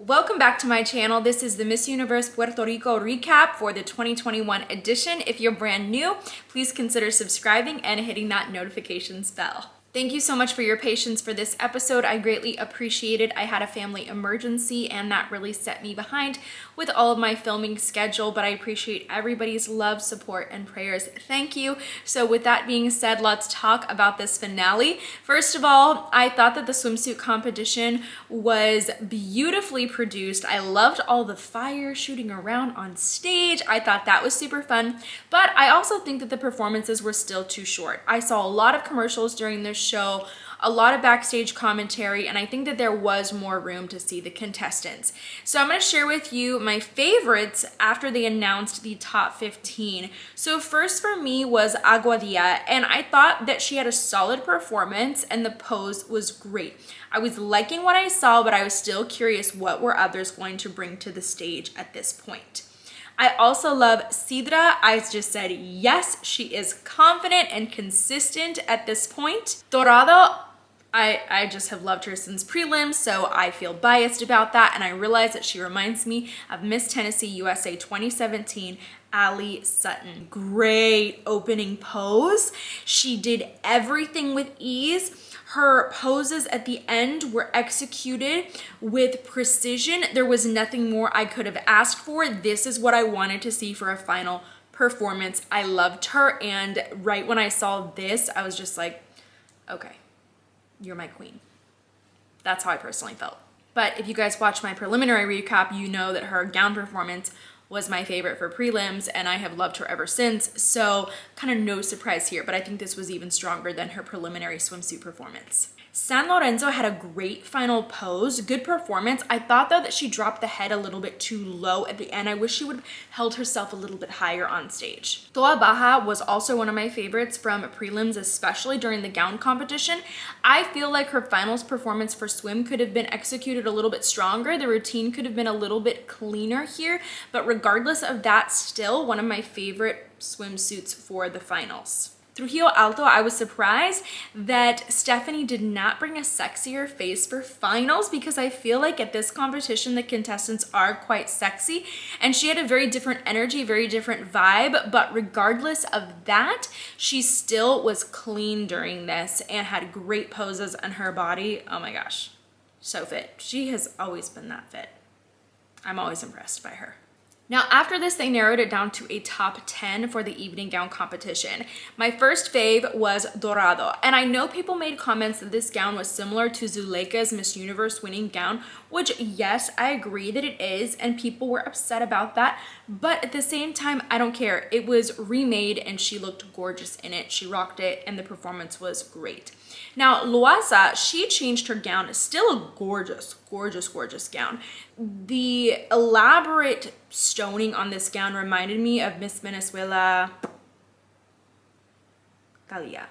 Welcome back to my channel. This is the Miss Universe Puerto Rico recap for the 2021 edition. If you're brand new, please consider subscribing and hitting that notifications bell. Thank you so much for your patience for this episode. I greatly appreciate it. I had a family emergency and that really set me behind with all of my filming schedule, but I appreciate everybody's love, support, and prayers. Thank you. So with that being said, let's talk about this finale. First of all, I thought that the swimsuit competition was beautifully produced. I loved all the fire shooting around on stage. I thought that was super fun, but I also think that the performances were still too short. I saw a lot of commercials during this show, a lot of backstage commentary, and I think that there was more room to see the contestants. So I'm going to share with you my favorites after they announced the top 15. So first for me was Aguadia, and I thought that she had a solid performance and the pose was great. I was liking what I saw, but I was still curious what were others going to bring to the stage at this point. I also love Sidra. I just said yes, she is confident and consistent at this point. Dorado, I just have loved her since prelims, so I feel biased about that, and I realize that she reminds me of Miss Tennessee USA 2017, Ali Sutton. Great opening pose. She did everything with ease. Her poses at the end were executed with precision. There was nothing more I could have asked for. This is what I wanted to see for a final performance. I loved her, and right when I saw this, I was just like, okay, you're my queen. That's how I personally felt. But if you guys watch my preliminary recap, you know that her gown performance was my favorite for prelims, and I have loved her ever since, so kind of no surprise here, but I think this was even stronger than her preliminary swimsuit performance. San Lorenzo had a great final pose, good performance. I thought though that she dropped the head a little bit too low at the end. I wish she would have held herself a little bit higher on stage. Toa Baja was also one of my favorites from prelims, especially during the gown competition. I feel like her finals performance for swim could have been executed a little bit stronger. The routine could have been a little bit cleaner here, but regardless of that, still one of my favorite swimsuits for the finals. Trujillo Alto, I was surprised that Stephanie did not bring a sexier face for finals, because I feel like at this competition the contestants are quite sexy and she had a very different energy, very different vibe, but regardless of that, she still was clean during this and had great poses on her body. Oh my gosh, so fit. She has always been that fit. I'm always impressed by her. Now, after this, they narrowed it down to a top 10 for the evening gown competition. My first fave was Dorado, and I know people made comments that this gown was similar to Zuleika's Miss Universe winning gown, which yes, I agree that it is, and people were upset about that, but at the same time, I don't care. It was remade and she looked gorgeous in it. She rocked it and the performance was great. Now, Loiza, she changed her gown. Still a gorgeous, gorgeous, gorgeous gown. The elaborate stoning on this gown reminded me of Miss Venezuela Thalia.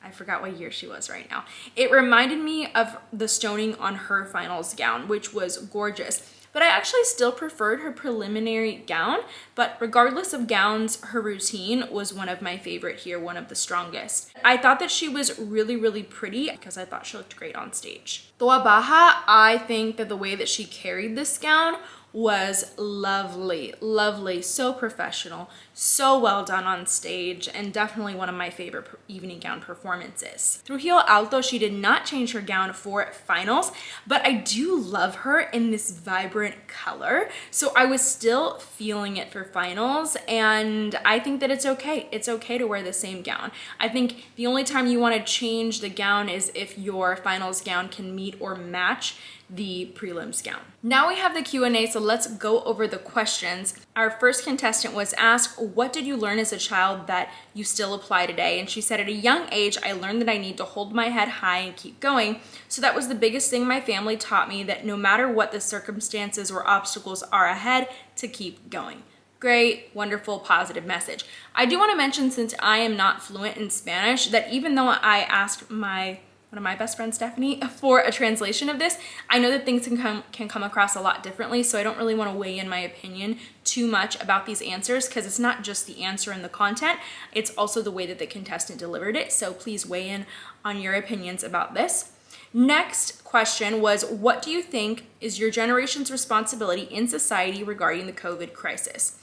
I forgot what year she was right now. It reminded me of the stoning on her finals gown, which was gorgeous. But I actually still preferred her preliminary gown, but regardless of gowns, her routine was one of my favorite here, one of the strongest. I thought that she was really, really pretty because I thought she looked great on stage. Toa Baja, I think that the way that she carried this gown was lovely, lovely, so professional, so well done on stage, and definitely one of my favorite evening gown performances. Trujillo Alto, she did not change her gown for finals, but I do love her in this vibrant color, so I was still feeling it for finals, and I think that it's okay. It's okay to wear the same gown. I think the only time you want to change the gown is if your finals gown can meet or match the prelims gown. Now we have the Q&A, so let's go over the questions. Our first contestant was asked, what did you learn as a child that you still apply today? And she said, at a young age, I learned that I need to hold my head high and keep going. So that was the biggest thing my family taught me, that no matter what the circumstances or obstacles are ahead, to keep going. Great, wonderful, positive message. I do want to mention, since I am not fluent in Spanish, that even though I asked one of my best friends, Stephanie, for a translation of this, I know that things can come across a lot differently, so I don't really want to weigh in my opinion too much about these answers, because it's not just the answer and the content, it's also the way that the contestant delivered it, so please weigh in on your opinions about this. Next question was, what do you think is your generation's responsibility in society regarding the COVID crisis?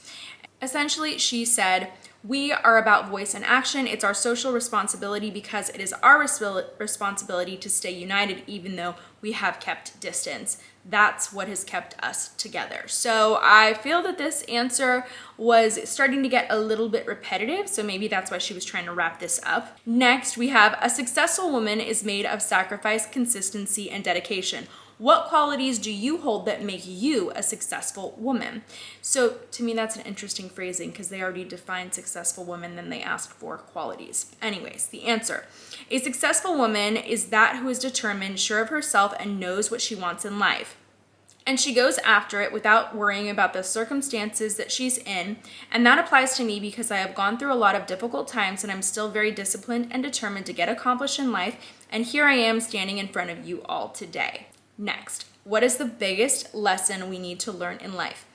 Essentially, she said, we are about voice and action. It's our social responsibility because it is our responsibility to stay united even though we have kept distance. That's what has kept us together. So I feel that this answer was starting to get a little bit repetitive, so maybe that's why she was trying to wrap this up. Next, we have a successful woman is made of sacrifice, consistency, and dedication. What qualities do you hold that make you a successful woman? So to me, that's an interesting phrasing because they already defined successful woman, then they asked for qualities. Anyways, the answer. A successful woman is that who is determined, sure of herself, and knows what she wants in life. And she goes after it without worrying about the circumstances that she's in. And that applies to me because I have gone through a lot of difficult times and I'm still very disciplined and determined to get accomplished in life. And here I am standing in front of you all today. Next, what is the biggest lesson we need to learn in life?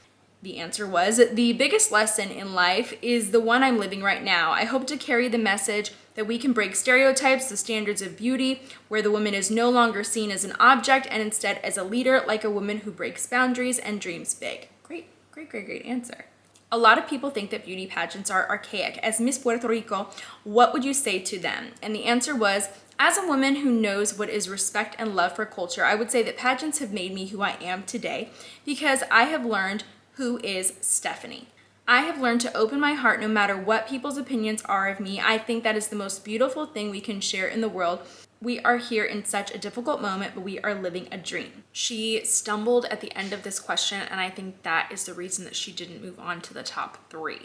The answer was, the biggest lesson in life is the one I'm living right now. I hope to carry the message that we can break stereotypes, the standards of beauty, where the woman is no longer seen as an object and instead as a leader, like a woman who breaks boundaries and dreams big. Great answer. A lot of people think that beauty pageants are archaic. As Miss Puerto Rico, what would you say to them? And the answer was, as a woman who knows what is respect and love for culture, I would say that pageants have made me who I am today because I have learned who is Stephanie. I have learned to open my heart no matter what people's opinions are of me. I think that is the most beautiful thing we can share in the world. We are here in such a difficult moment, but we are living a dream. She stumbled at the end of this question, and I think that is the reason that she didn't move on to the top 3.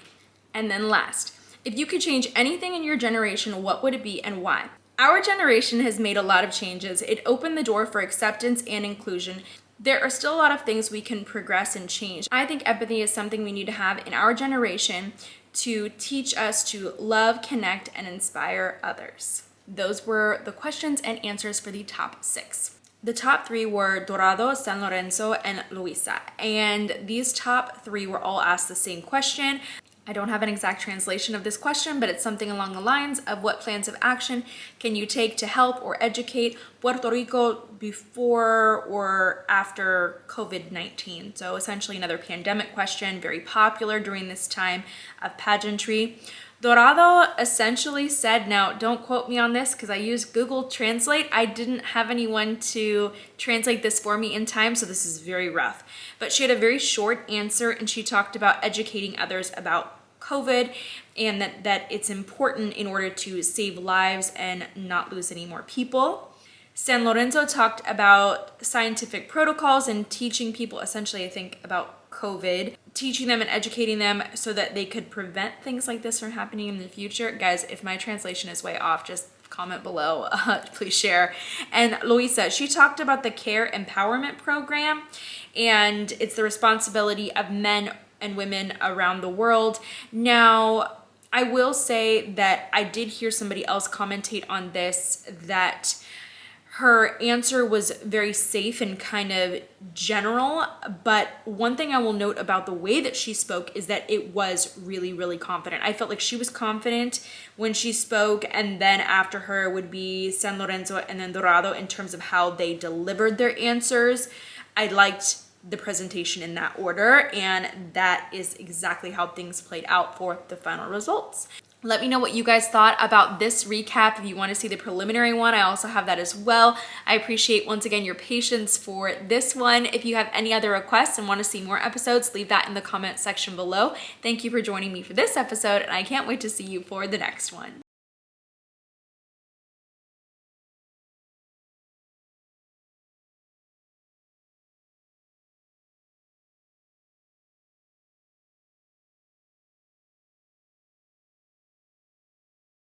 And then last, if you could change anything in your generation, what would it be and why? Our generation has made a lot of changes. It opened the door for acceptance and inclusion. There are still a lot of things we can progress and change. I think empathy is something we need to have in our generation to teach us to love, connect, and inspire others. Those were the questions and answers for the top 6. The top 3 were Dorado, San Lorenzo, and Loiza. And these top 3 were all asked the same question. I don't have an exact translation of this question, but it's something along the lines of what plans of action can you take to help or educate Puerto Rico before or after COVID-19? So essentially another pandemic question, very popular during this time of pageantry. Dorado essentially said, now don't quote me on this because I used Google Translate. I didn't have anyone to translate this for me in time, so this is very rough. But she had a very short answer and she talked about educating others about COVID and that it's important in order to save lives and not lose any more people. San Lorenzo talked about scientific protocols and teaching people essentially, I think, about COVID, teaching them and educating them so that they could prevent things like this from happening in the future. Guys, if my translation is way off, just comment below, please share. And Loiza, she talked about the Care Empowerment Program, and it's the responsibility of men and women around the world. Now, I will say that I did hear somebody else commentate on this, that her answer was very safe and kind of general, but one thing I will note about the way that she spoke is that it was really, really confident. I felt like she was confident when she spoke, and then after her would be San Lorenzo and then Dorado in terms of how they delivered their answers. I liked the presentation in that order, and that is exactly how things played out for the final results. Let me know what you guys thought about this recap. If you want to see the preliminary one, I also have that as well. I appreciate, once again, your patience for this one. If you have any other requests and want to see more episodes, leave that in the comment section below. Thank you for joining me for this episode, and I can't wait to see you for the next one.